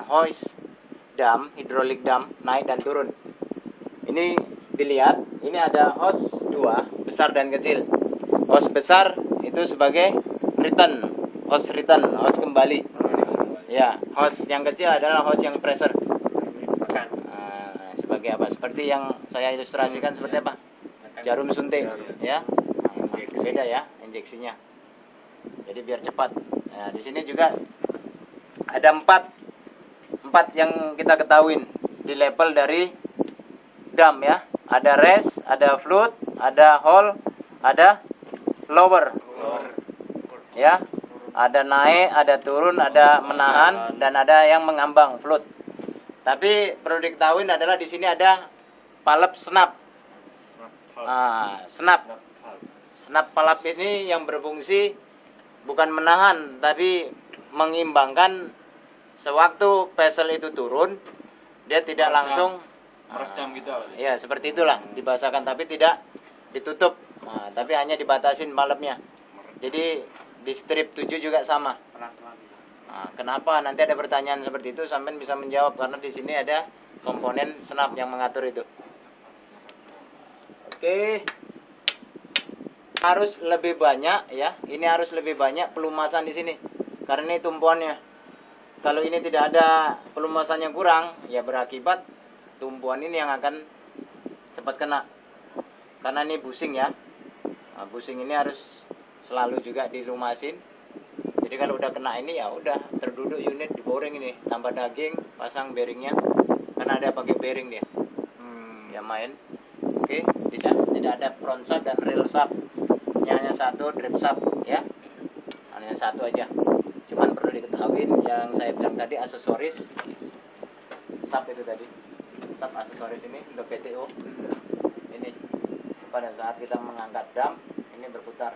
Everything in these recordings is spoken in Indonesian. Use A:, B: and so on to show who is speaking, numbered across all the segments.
A: Hose dam, hidrolik dam, naik dan turun. Ini dilihat, ini ada hose dua, besar dan kecil. Hose besar itu sebagai return, hose kembali. Ya, hose yang kecil adalah hose yang pressure. Sebagai apa? Seperti yang saya ilustrasikan seperti apa? Jarum suntik, ya. Beda ya injeksinya. Jadi biar cepat. Nah, di sini juga ada empat yang kita ketahuin di level dari dam ya. Ada rest, ada float, ada hold, ada lower. Ya. Ada naik, ada turun, ada menahan, dan ada yang mengambang float. Tapi perlu diketahui adalah di sini ada palep snap. Snap palep ini yang berfungsi bukan menahan, tapi mengimbangkan. Sewaktu vessel itu turun, dia tidak langsung
B: meredam gitu.
A: Ya, seperti itulah dibahasakan, tapi tidak ditutup. Tapi hanya dibatasin malamnya. Jadi di strip 7 juga sama. Kenapa? Nanti ada pertanyaan seperti itu, sampean bisa menjawab karena di sini ada komponen snap yang mengatur itu. Oke. Harus lebih banyak ya. Ini harus lebih banyak pelumasan di sini. Karena ini tumpuannya. Kalau ini tidak ada pelumasan yang kurang, ya berakibat tumpuan ini yang akan cepat kena. Karena ini busing ya. Busing ini harus selalu juga dilumasin. Jadi kalau udah kena ini ya udah terduduk unit di boring ini. Tambah daging, pasang bearingnya. Karena ada pakai bearing dia. Ya main. Oke, bisa. Tidak ada front shaft dan rear shaft. Ini hanya satu drip shaft ya. Hanya satu aja. Cuman perlu diketahui yang saya bilang tadi aksesoris shaft itu tadi. Shaft aksesoris ini untuk PTO. Ini pada saat kita mengangkat dam ini berputar.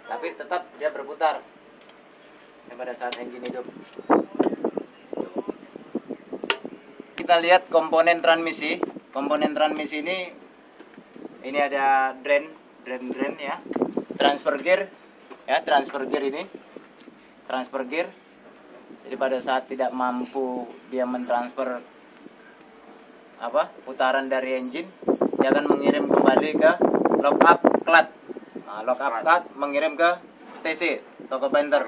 A: Tapi tetap dia berputar. Pada saat engine hidup. Kita lihat komponen transmisi. Komponen transmisi ini ada drain ya. Transfer gear ya, transfer gear ini. Transfer gear. Jadi pada saat tidak mampu dia mentransfer putaran dari engine, dia akan mengirim kembali ke lock up clutch. Lock up clutch mengirim ke TC, toko painter.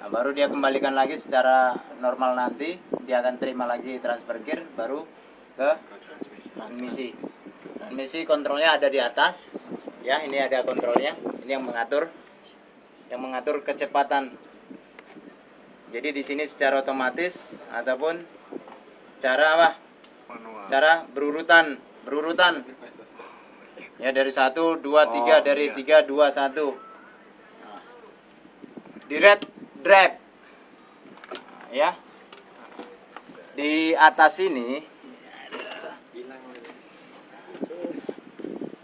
A: Baru dia kembalikan lagi secara normal, nanti dia akan terima lagi transfer gear baru ke transmisi. Transmisi kontrolnya ada di atas. Ya, ini ada kontrolnya. Ini yang mengatur kecepatan. Jadi di sini secara otomatis ataupun cara manual. Cara berurutan. Ya, dari 1 2 3 dari 3 2 1. Direct drive. Ya. Di atas ini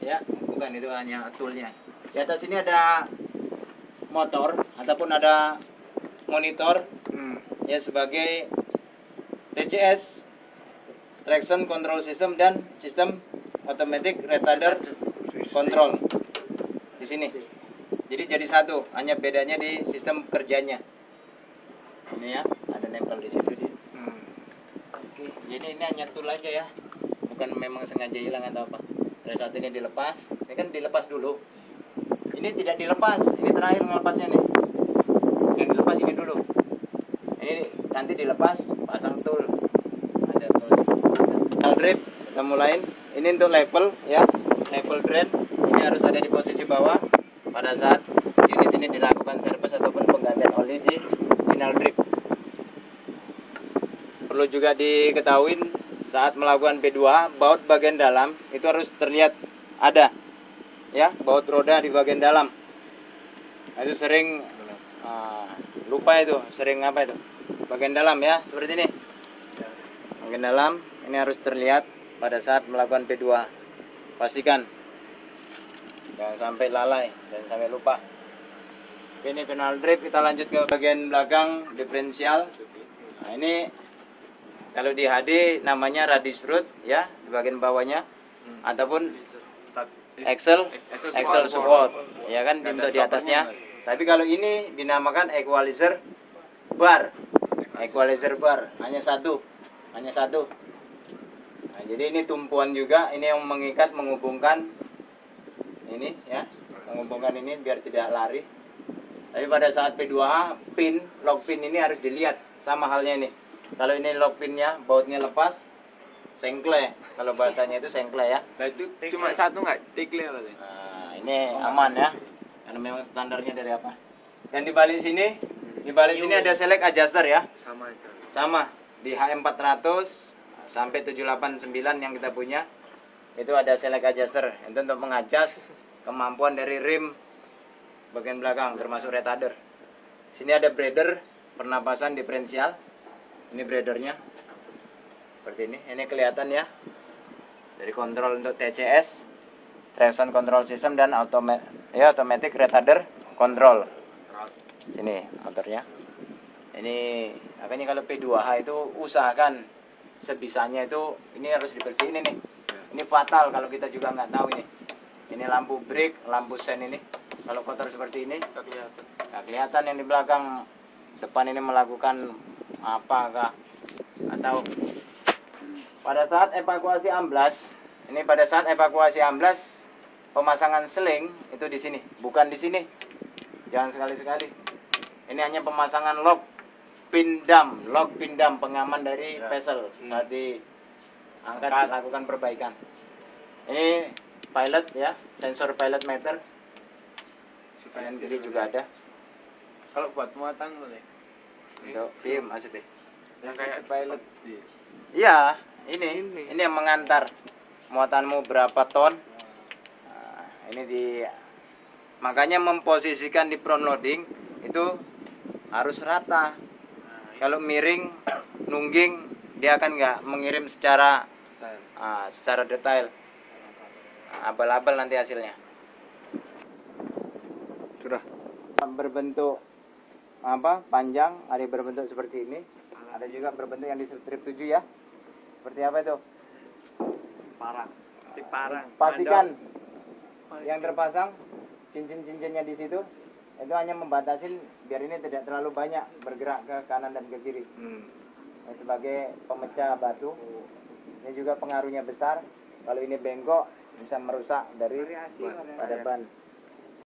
A: ya, bukan itu hanya toolnya. Di atas ini ada motor ataupun ada monitor ya sebagai TCS, traction control system, dan sistem automatic retarder control di sini. Jadi jadi satu, hanya bedanya di sistem kerjanya. Ini ya, ada nempel di situ sih. Oke, jadi ini hanya tool aja ya, bukan memang sengaja hilang atau apa. Pada saat ini dilepas, ini kan dilepas dulu. Ini tidak dilepas, ini terakhir melepasnya nih. Yang dilepas ini dulu. Ini nanti dilepas, pasang tool. Ada tool. Drip, kita mulai. Ini untuk level ya, level drain. Ini harus ada di posisi bawah pada saat unit ini dilakukan servis ataupun penggantian oli di final drip. Perlu juga diketahui saat melakukan P2, baut bagian dalam itu harus terlihat ada ya, baut roda di bagian dalam. Itu sering lupa itu, sering apa itu? Bagian dalam ya, seperti ini. Bagian dalam ini harus terlihat pada saat melakukan P2. Pastikan jangan sampai lalai, jangan sampai lupa. Ini final drip, kita lanjut ke bagian belakang diferensial. Nah, ini kalau di HD namanya radius root ya, di bagian bawahnya, ataupun axle support ya kan, untuk di atasnya. Tapi kalau ini dinamakan equalizer bar. equalizer bar hanya satu. Nah, jadi ini tumpuan juga, ini yang mengikat, menghubungkan ini ya, menghubungkan ini biar tidak lari. Tapi pada saat P2H, lock pin ini harus dilihat, sama halnya ini. Kalau ini lock pinnya, bautnya lepas, sengkle. Kalau bahasanya itu sengkle ya.
B: Nah itu cuma satu nggak? Tikle loh.
A: Nah, ini aman ya, karena memang standarnya dari apa. Dan di balik sini ada select adjuster ya.
B: Sama aja.
A: Sama, di HM400 sampai 789 yang kita punya, itu ada select adjuster. Itu untuk mengadjust kemampuan dari rim bagian belakang termasuk retarder. Sini ada breather, pernapasan diferensial. Ini breathernya seperti ini. Ini kelihatan ya dari kontrol untuk TCS, traction control system, dan automatic retarder control. Sini motornya. Ini makanya kalau P2H itu usahakan sebisanya itu ini harus dibersihin ini. Ini fatal kalau kita juga nggak tahu ini. Ini lampu brake, lampu sen ini. Kalau kotor seperti ini, nggak kelihatan yang di belakang. Depan ini melakukan apakah atau pada saat evakuasi amblas. Ini pada saat evakuasi amblas, pemasangan seling itu di sini, bukan di sini. Jangan sekali-sekali. Ini hanya pemasangan lock pindam, pengaman dari vessel saat diangkat lakukan perbaikan. Ini pilot ya, sensor pilot meter. Kanan kiri juga ada.
B: Kalau buat muatan boleh.
A: Untuk film maksudnya.
B: Yang kayak pilot.
A: Iya, ini yang mengantar muatanmu berapa ton. Nah, ini makanya memposisikan di front loading itu harus rata. Kalau miring, nungging, dia akan nggak mengirim secara detail. Abal-abal nanti hasilnya.
B: Sudah.
A: Berbentuk panjang, ada berbentuk seperti ini. Ada juga berbentuk yang di strip 7 ya. Seperti apa itu?
B: Parang.
A: Pastikan yang terpasang cincin-cincinnya di situ itu hanya membatasi biar ini tidak terlalu banyak bergerak ke kanan dan ke kiri. Ini sebagai pemecah batu. Ini juga pengaruhnya besar. Kalau ini bengkok bisa merusak dari pada ban.